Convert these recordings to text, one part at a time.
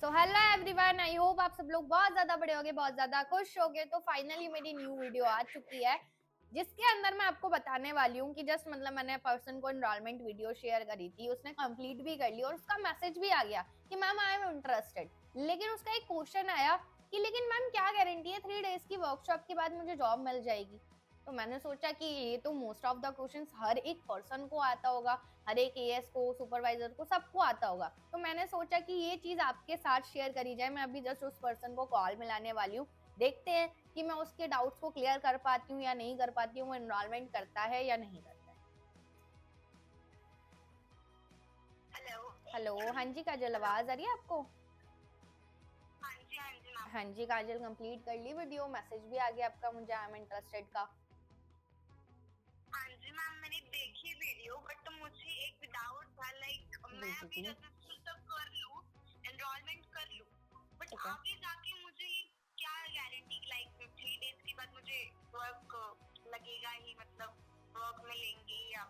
So hello everyone, I hope आप सब लोग बहुत ज्यादा बड़े होगे, बहुत ज्यादा खुश होगे। तो फाइनली मेरी न्यू वीडियो आ चुकी है जिसके अंदर मैं आपको बताने वाली हूँ कि जस्ट मतलब मैंने पर्सन को एनरोलमेंट वीडियो शेयर करी थी, उसने कंप्लीट भी कर ली और उसका मैसेज भी आ गया कि मैम आई एम इंटरेस्टेड। लेकिन उसका एक क्वेश्चन आया कि लेकिन मैम क्या गारंटी है 3 डेज की वर्कशॉप के बाद मुझे जॉब मिल जाएगी। तो मैंने सोचा कि ये तो मोस्ट ऑफ द क्वेश्चंस हर एक पर्सन को आता होगा, हर एक एएस को, सुपरवाइजर को, सबको आता होगा। तो मैंने सोचा कि ये चीज आपके साथ शेयर करी जाए। मैं अभी जस्ट उस पर्सन को कॉल मिलाने वाली हूँ, देखते हैं कि मैं उसके डाउट्स को क्लियर कर पाती हूँ या नहीं कर पाती हूँ, वो एनरोलमेंट करता है या नहीं करता है। हेलो हेलो, हाँ जी काजल, आवाज आ रही है आपको? हाँ जी मैम। हाँ जी काजल, कंप्लीट कर ली वीडियो, मैसेज भी आ गया आपका मुझे आई एम इंटरेस्टेड का। हाँ जी मैम, मैंने देखी वीडियो बट मुझे एक डाउट था लाइक मैं जी अभी जी, रजिस्टर तक कर लूँ, एनरोलमेंट कर लूँ, बट ठीक है। आगे जाके मुझे क्या गारंटी लाइक 3 डेज के बाद मुझे वर्क लगेगा ही, मतलब वर्क मिलेंगे या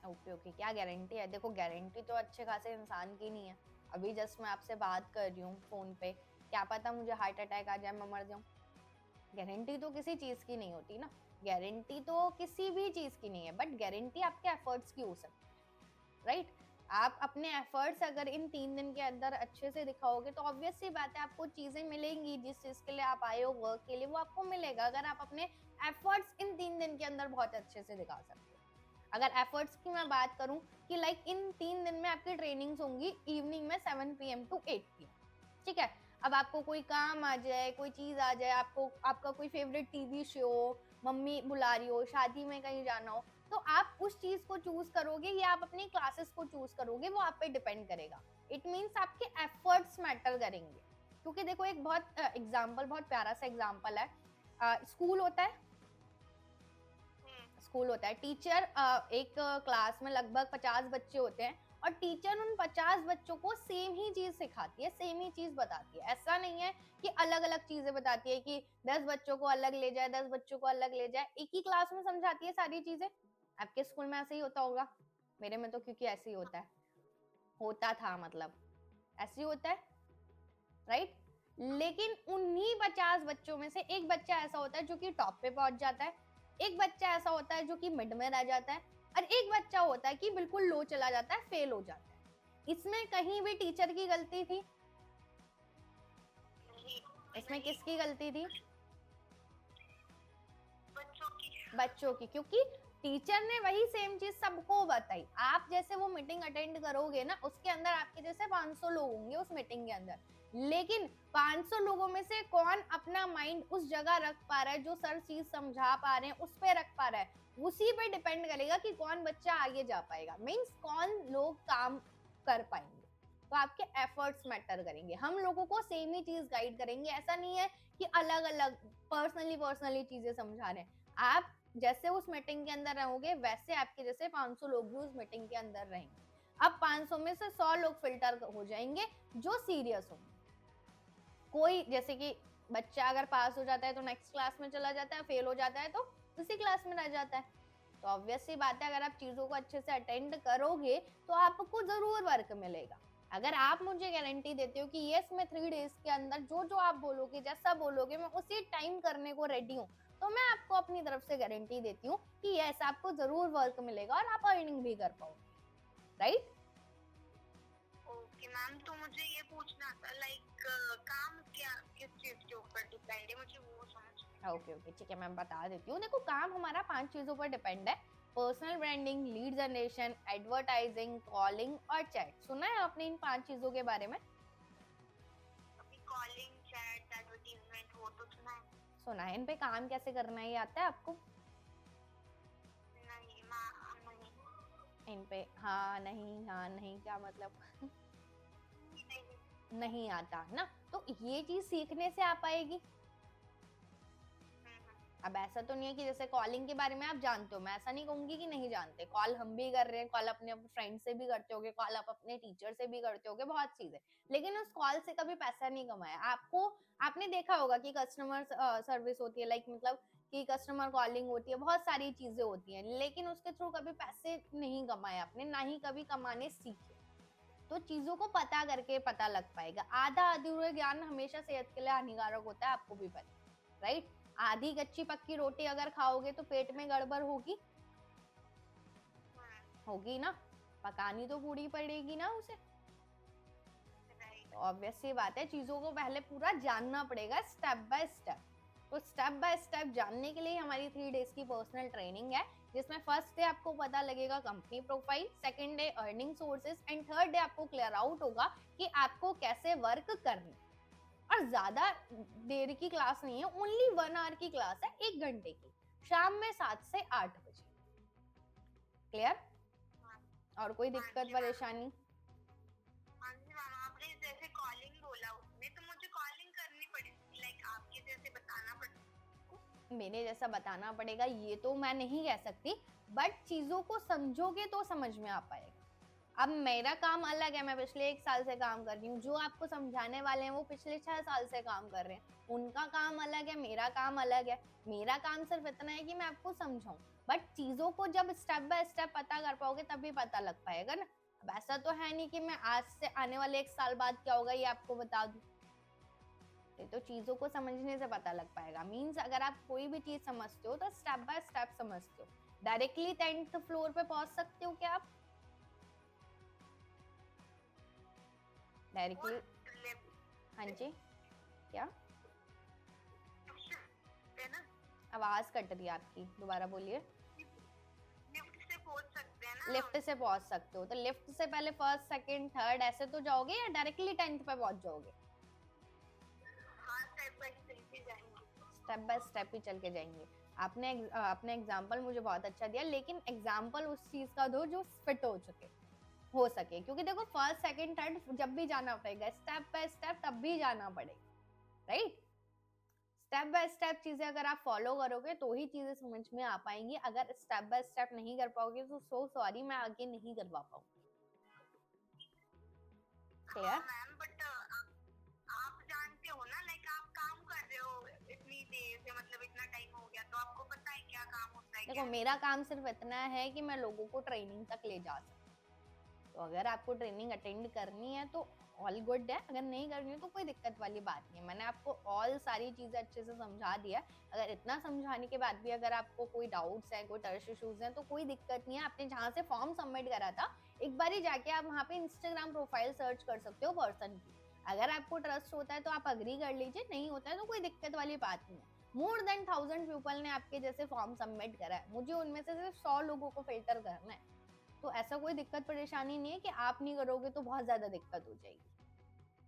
ओके ओके, क्या गारंटी है? देखो, गारंटी तो अच्छे खासे इंसान की नहीं है। अभी जस्ट मैं आपसे बात कर रही हूँ फोन पे, क्या पता मुझे हार्ट अटैक आ जाए, मैं मर जाऊं। गारंटी तो किसी चीज की नहीं होती ना, गारंटी तो किसी भी चीज की नहीं है, बट गारंटी आपके एफर्ट्स की हो सकती है, राइट? आप अपने एफर्ट्स अगर इन 3 दिन के अंदर अच्छे से दिखाओगे तो ऑब्वियस सी बात है आपको चीजें मिलेंगी। जिस चीज के लिए आप आए हो वर्क के लिए, वो आपको मिलेगा अगर आप अपने एफर्ट्स इन 3 दिन के अंदर बहुत अच्छे से दिखा सकते हो। अगर एफर्ट्स की मैं बात करूं कि लाइक इन 3 दिन में आपकी ट्रेनिंग्स होंगी इवनिंग में 7 PM to 8 PM, ठीक है? अब आपको कोई काम आ जाए, कोई चीज आ जाए, आपको आपका कोई फेवरेट टीवी शो, मम्मी बुला रही हो, शादी में कहीं जाना हो, तो आप उस चीज को चूज करोगे या आप अपनी क्लासेस को चूज करोगे, वो आप पे डिपेंड करेगा। इट मीन्स आपके एफर्ट्स मैटर करेंगे। क्योंकि देखो, एक बहुत एग्जाम्पल, बहुत प्यारा सा एग्जाम्पल है। स्कूल होता है, स्कूल होता है, टीचर एक क्लास में लगभग 50 बच्चे होते हैं और टीचर उन 50 बच्चों को सेम ही चीज सिखाती है, सेम ही चीज बताती है। ऐसा नहीं है कि अलग अलग चीजें बताती है कि 10 बच्चों को अलग ले जाए, 10 बच्चों को अलग ले जाए, एक ही क्लास में समझाती है सारी चीजें। आपके स्कूल में ऐसे ही होता होगा, मेरे में तो क्योंकि ऐसे ही होता है, होता था मतलब, ऐसे ही होता है, राइट? लेकिन उन्हीं 50 बच्चों में से एक बच्चा ऐसा होता है जो कि टॉप पे पहुंच जाता है, एक बच्चा ऐसा होता है जो कि मिड में रह जाता है, और एक बच्चा होता है कि बिल्कुल लो चला जाता है, फेल हो जाता है। इसमें कहीं भी टीचर की गलती थी? नहीं इसमें नहीं किसकी गलती थी? बच्चों की। बच्चों की, क्योंकि टीचर ने वही सेम चीज सबको बताई। आप जैसे वो मीटिंग अटेंड करोगे ना, उसके अंदर आपके जैसे 500 लोग होंगे उस मीटिंग के अंदर, लेकिन 500 लोगों में से कौन अपना माइंड उस जगह रख पा रहा है, जो सर चीज समझा पा रहे हैं उस पे रख पा रहा है, उसी पे डिपेंड करेगा कि कौन बच्चा आगे जा पाएगा, मीन्स कौन लोग काम कर पाएंगे। तो आपके एफर्ट्स मैटर करेंगे। हम लोगों को सेम ही चीज गाइड करेंगे, ऐसा नहीं है कि अलग अलग पर्सनली पर्सनली चीजें समझा रहे हैं। आप जैसे उस मीटिंग के अंदर रहोगे, वैसे आपके जैसे 500 लोग भी उस मीटिंग के अंदर रहेंगे। अब 500 में से 100 लोग फिल्टर हो जाएंगे जो सीरियस होंगे। कोई जैसे कि बच्चा अगर पास हो जाता है तो नेक्स्ट क्लास में चला जाता है, फेल हो जाता है तो उसी क्लास में रह जाता है। तो ऑब्वियस सी बात है, अगर आप चीजों को अच्छे से अटेंड करोगे तो आपको जरूर वर्क मिलेगा। अगर आप मुझे गारंटी देते हो कि यस, मैं 3 डेज के अंदर जो जो आप बोलोगे, जैसा बोलोगे, मैं उसी टाइम करने को रेडी हूँ, तो मैं आपको अपनी तरफ से गारंटी देती हूँ कि यस, आपको जरूर वर्क मिलेगा और आप अर्निंग भी कर पाओगे, राइट? ओके मैम, तो मुझे ये पूछना था लाइक काम क्या किस चीज के ऊपर डिपेंड है, मुझे वो समझ। ओके ओके, ठीक है, मैं बता देती हूँ। देखो, काम हमारा 5 चीजों पर डिपेंड है: personal branding, lead generation, advertising, calling और चैट। सुना है आपने इन 5 चीजों के बारे में? अभी कॉलिंग, चैट, एडवर्टीजमेंट वो तो सुना है। सुना है। इन पे काम कैसे करना है ये आता है आपको? नहीं नहीं इन पे हाँ नहीं, हाँ नहीं, क्या मतलब? नहीं। नहीं आता ना, तो ये चीज सीखने से आ पाएगी। अब ऐसा तो नहीं है कि जैसे कॉलिंग के बारे में आप जानते हो, मैं ऐसा नहीं कहूंगी कि नहीं जानते। कॉल हम भी कर रहे हैं, कॉल अपने फ्रेंड से भी करते होगे, कॉल आप अपने टीचर से भी करते होगे, बहुत चीजें। लेकिन उस कॉल से कभी पैसा नहीं कमाया आपको। आपने देखा होगा कि कस्टमर सर्विस होती है, लाइक मतलब कि कस्टमर कॉलिंग होती है, बहुत सारी चीजें होती हैं, लेकिन उसके थ्रू कभी पैसे नहीं कमाए आपने, ना ही कभी कमाने सीखे। तो चीजों को पता करके पता लग पाएगा। आधा अधूरा ज्ञान हमेशा सेहत के लिए हानिकारक होता है, आपको भी पता, राइट। आधी कच्ची पक्की रोटी अगर खाओगे तो पेट में गड़बड़ होगी, होगी ना, पकानी तो पूरी पड़ेगी ना उसे। तो ऑब्वियस सी बात है, चीजों को पहले पूरा जानना पड़ेगा स्टेप बाय स्टेप। तो स्टेप बाय स्टेप जानने के लिए हमारी 3 डेज की पर्सनल ट्रेनिंग है, जिसमें फर्स्ट डे आपको पता लगेगा company profile, second day earning sources and third day आपको क्लियर आउट होगा कि आपको कैसे वर्क करना। और ज्यादा देर की क्लास नहीं है, ओनली 1 आवर की क्लास है, 1 घंटे की, शाम में 7 से 8 बजे। क्लियर? और कोई दिक्कत परेशानी? हाँ जी मैम, आपने जैसे कॉलिंग बोला उसमें, तो मुझे कॉलिंग करनी पड़ेगी, लाइक आपके जैसे बताना पड़ेगा? मेरे जैसा बताना पड़ेगा ये तो मैं नहीं कह सकती, बट चीजों को समझोगे तो समझ में आ पाएगा। अब मेरा काम अलग है, मैं पिछले 1 साल से काम कर रही हूँ, जो आपको समझाने वाले हैं वो पिछले 6 साल से काम कर रहे हैं, उनका काम अलग है, मेरा काम अलग है। मेरा काम सिर्फ इतना है कि मैं आपको समझाऊं, बट चीजों को जब स्टेप बाय स्टेप पता कर पाओगे तभी पता लग पाएगा ना। अब ऐसा तो है नहीं कि मैं आज से आने वाले 1 साल बाद क्या होगा ये आपको बता दूं। ये तो चीजों को समझने से पता लग पाएगा। मीन्स अगर आप कोई भी चीज समझते हो तो स्टेप बाय स्टेप समझते हो। डायरेक्टली 10th फ्लोर पे पहुंच सकते हो क्या आप? डायरेक्टली? हाँ जी, क्या है ना, आवाज कट रही है आपकी, दोबारा बोलिए। लिफ्ट से पहुंच सकते हैं ना? लिफ्ट से पहुंच सकते हो, तो लिफ्ट से पहले फर्स्ट सेकंड थर्ड ऐसे तो जाओगे या डायरेक्टली 10th पे पहुंच जाओगे? हाँ, स्टेप बाय स्टेप ही जाएंगे। स्टेप बाय स्टेप ही चल के जाएंगे। आपने एग्जाम्पल मुझे बहुत अच्छा दिया, लेकिन एग्जाम्पल उस चीज का दो जो फिट हो सके, क्योंकि देखो फर्स्ट सेकंड थर्ड जब भी जाना पड़ेगा, स्टेप बाय स्टेप तब भी जाना पड़ेगा, राइट। स्टेप बाय स्टेप चीजें अगर आप फॉलो करोगे तो ही चीजें समझ में आ पाएंगी। अगर स्टेप बाय स्टेप नहीं कर पाओगे तो सो सॉरी, मैं आगे नहीं करवा पाऊंगी। क्लियर? मैम, बट आप जानते हो ना, लाइक आप काम कर रहे हो इतनी देर से, मतलब इतना टाइम हो गया, तो आपको पता है क्या काम होता है। देखो मेरा काम सिर्फ इतना है कि मैं लोगों को ट्रेनिंग तक ले जा सकूं। तो अगर आपको ट्रेनिंग अटेंड करनी है तो ऑल गुड है, अगर नहीं करनी है तो कोई दिक्कत वाली बात नहीं है। मैंने आपको ऑल सारी चीजें अच्छे से समझा दिया। अगर इतना समझाने के बाद भी अगर आपको कोई डाउट्स है, कोई ट्रस्ट इश्यूज हैं, तो कोई दिक्कत नहीं है। आपने जहाँ से फॉर्म सबमिट करा था, एक बार ही जाके आप वहाँ पे इंस्टाग्राम प्रोफाइल सर्च कर सकते हो पर्सन की। अगर आपको ट्रस्ट होता है तो आप अग्री कर लीजिए, नहीं होता है तो कोई दिक्कत वाली बात नहीं है। मोर देन 1000 पीपल ने आपके जैसे फॉर्म सबमिट करा है, मुझे उनमें से सिर्फ 100 लोगों को फिल्टर करना है। तो ऐसा कोई दिक्कत परेशानी नहीं है कि आप नहीं करोगे तो बहुत ज्यादा दिक्कत हो जाएगी,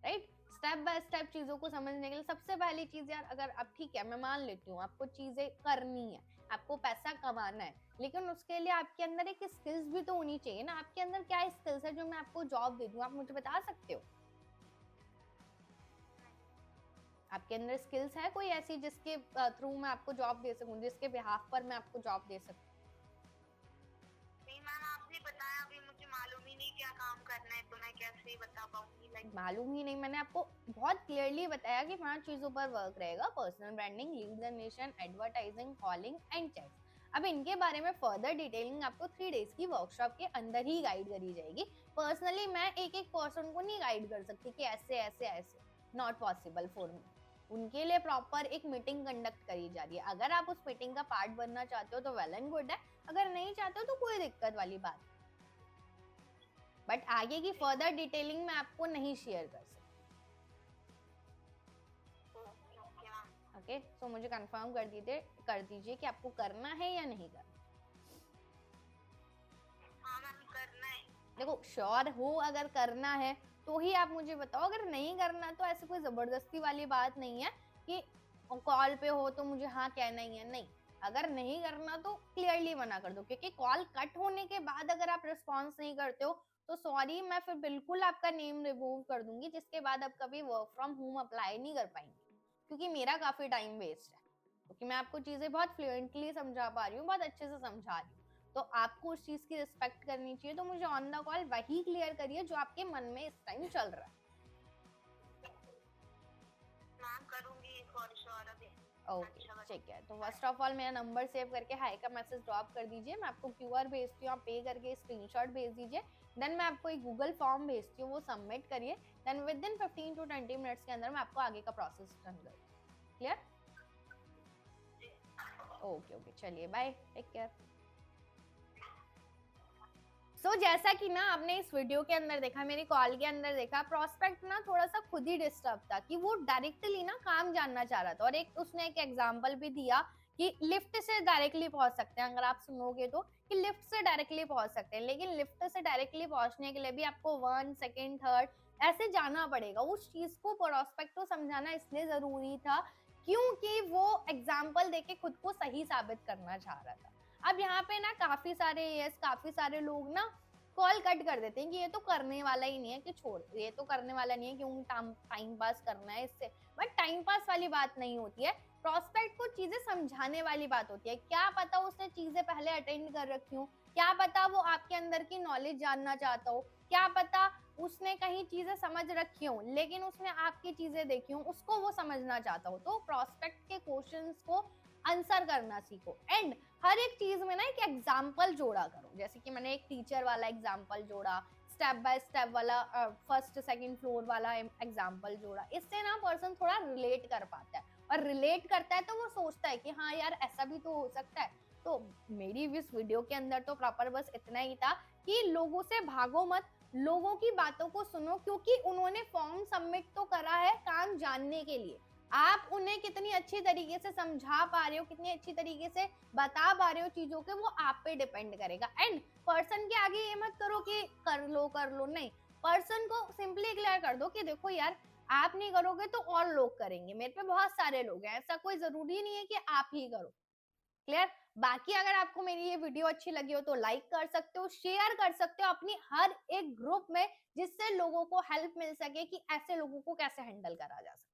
राइट। स्टेप बाय स्टेप चीजों को समझने के लिए सबसे पहली चीज यार, अगर अब ठीक है मैं मान लेती हूँ आपको चीजें करनी है, आपको पैसा कमाना है, लेकिन उसके लिए आपके अंदर एक स्किल्स भी तो होनी चाहिए ना। आपके अंदर क्या स्किल्स है जो मैं आपको जॉब दे दूं, आप मुझे बता सकते हो? आपके अंदर स्किल्स है कोई ऐसी जिसके थ्रू मैं आपको जॉब दे सकूं, जिसके बिहाफ पर मैं आपको जॉब दे सकूं? नहीं मैम, आपने बताया, अभी मुझे मालूम ही नहीं क्या काम करना है, तो मैं कैसे बता पाऊंगी। लाइक मालूम ही नहीं, मैंने आपको बहुत क्लियरली बताया कि 5 चीजों पर वर्क रहेगा: personal branding, lead generation, advertising, calling and chat. अब इनके बारे में फर्दर डिटेलिंग आपको 3 डेज की वर्कशॉप के अंदर ही गाइड करी जाएगी। पर्सनली मैं एक एक पर्सन को नहीं गाइड कर सकती कि ऐसे ऐसे ऐसे, नॉट पॉसिबल फॉर मी। उनके लिए प्रॉपर एक मीटिंग कंडक्ट करी जा रही है। अगर आप उस मीटिंग का पार्ट बनना चाहते हो तो वेल एंड गुड है, अगर नहीं चाहते हो तो कोई दिक्कत वाली बात। बट आगे की फर्दर डिटेलिंग मैं आपको नहीं शेयर कर सकती। Okay ma'am. ओके, सो मुझे कंफर्म कर दीजिए कि आपको करना है या नहीं करना। हाँ मैम, करना है। देखो श्योर हो अगर करना है तो ही आप मुझे बताओ, अगर नहीं करना तो ऐसे कोई जबरदस्ती वाली बात नहीं है कि कॉल पे हो तो मुझे हाँ कहना ही है, नहीं। अगर नहीं करना तो क्लियरली मना कर दो, क्योंकि कॉल कट होने के बाद अगर आप रिस्पॉन्स नहीं करते हो तो सॉरी, मैं फिर बिल्कुल आपका नेम रिमूव कर दूंगी, जिसके बाद आप कभी वर्क फ्रॉम होम अप्लाई नहीं कर पाएंगे, क्योंकि मेरा काफी टाइम वेस्ट है। क्योंकि मैं आपको चीजें बहुत फ्लुएंटली समझा पा रही हूँ, बहुत अच्छे से समझा रही हूँ, तो आपको उस चीज की रिस्पेक्ट करनी चाहिए। तो मुझे ऑन द कॉल वही क्लियर करिए जो आपके मन में इस टाइम चल रहा है। मैम करूंगी फॉर श्योर अभी। ओके ठीक है, तो फर्स्ट ऑफ ऑल मेरा नंबर सेव करके हाई का मैसेज ड्रॉप कर दीजिए। मैं आपको क्यूआर भेजती हूँ, आप पे करके स्क्रीनशॉट भेज दीजिए। देन मैं आपको एक गूगल फॉर्म भेजती हूँ, वो सबमिट करिए, then within 15 to 20 minutes के अंदर मैं आपको आगे का प्रोसेस डन करूँ। क्लियर? ओके ओके, चलिए बाय, टेक केयर। सो जैसा कि ना आपने इस वीडियो के अंदर देखा, मेरी कॉल के अंदर देखा, प्रोस्पेक्ट ना थोड़ा सा खुद ही डिस्टर्ब था कि वो डायरेक्टली ना काम जानना चाह रहा था, और एक उसने एक एग्जांपल भी दिया कि लिफ्ट से डायरेक्टली पहुंच सकते हैं, अगर आप सुनोगे तो, कि लिफ्ट से डायरेक्टली पहुंच सकते हैं, लेकिन लिफ्ट से डायरेक्टली पहुंचने के लिए भी आपको 1 सेकेंड 3rd ऐसे जाना पड़ेगा। उस चीज को प्रोस्पेक्ट को समझाना इसलिए जरूरी था क्योंकि वो एग्जाम्पल देके खुद को सही साबित करना चाह रहा था। अब यहाँ पे ना काफी सारे लोग ना कॉल कट कर देते हैं कि ये तो करने वाला ही नहीं है, कि छोड़, ये तो करने वाला नहीं है, क्यों टाइम पास करना है इससे। बट टाइम पास वाली बात नहीं होती है, प्रोस्पेक्ट को चीजें समझाने वाली बात होती है। क्या पता उसने चीजें पहले अटेंड कर रखी हो, क्या पता वो आपके अंदर की नॉलेज जानना चाहता हो, क्या पता उसने कहीं चीजें समझ रखी हो लेकिन उसने आपकी चीजें देखी हो, उसको वो समझना चाहता हो। तो प्रोस्पेक्ट के क्वेश्चंस को आंसर करना सीखो, एंड हर एक चीज में ना एक एग्जाम्पल जोड़ा करो। जैसे कि मैंने एक टीचर वाला एग्जाम्पल जोड़ा, स्टेप बाय स्टेप वाला फर्स्ट सेकंड फ्लोर वाला एग्जाम्पल जोड़ा, इससे ना पर्सन थोड़ा रिलेट कर पाता है, और रिलेट करता है तो वो सोचता है कि हाँ यार ऐसा भी तो हो सकता है। तो मेरी इस वीडियो के अंदर तो प्रॉपर बस इतना ही था कि लोगों से भागो मत, लोगों की बातों को सुनो, क्योंकि उन्होंने फॉर्म सबमिट तो करा है काम जानने के लिए। आप उन्हें कितनी अच्छी तरीके से समझा पा रहे हो, कितनी अच्छी तरीके से बता पा रहे हो चीजों के, वो आप पे डिपेंड करेगा। एंड पर्सन के आगे ये मत करो कि कर लो, नहीं, पर्सन को सिंपली क्लियर कर दो कि देखो यार, आप नहीं करोगे तो और लोग करेंगे, मेरे पे बहुत सारे लोग हैं, ऐसा कोई जरूरी नहीं है कि आप ही करो। क्लियर? बाकी अगर आपको मेरी ये वीडियो अच्छी लगी हो तो लाइक कर सकते हो, शेयर कर सकते हो अपनी हर एक ग्रुप में, जिससे लोगों को हेल्प मिल सके कि ऐसे लोगों को कैसे हैंडल करा जा सके।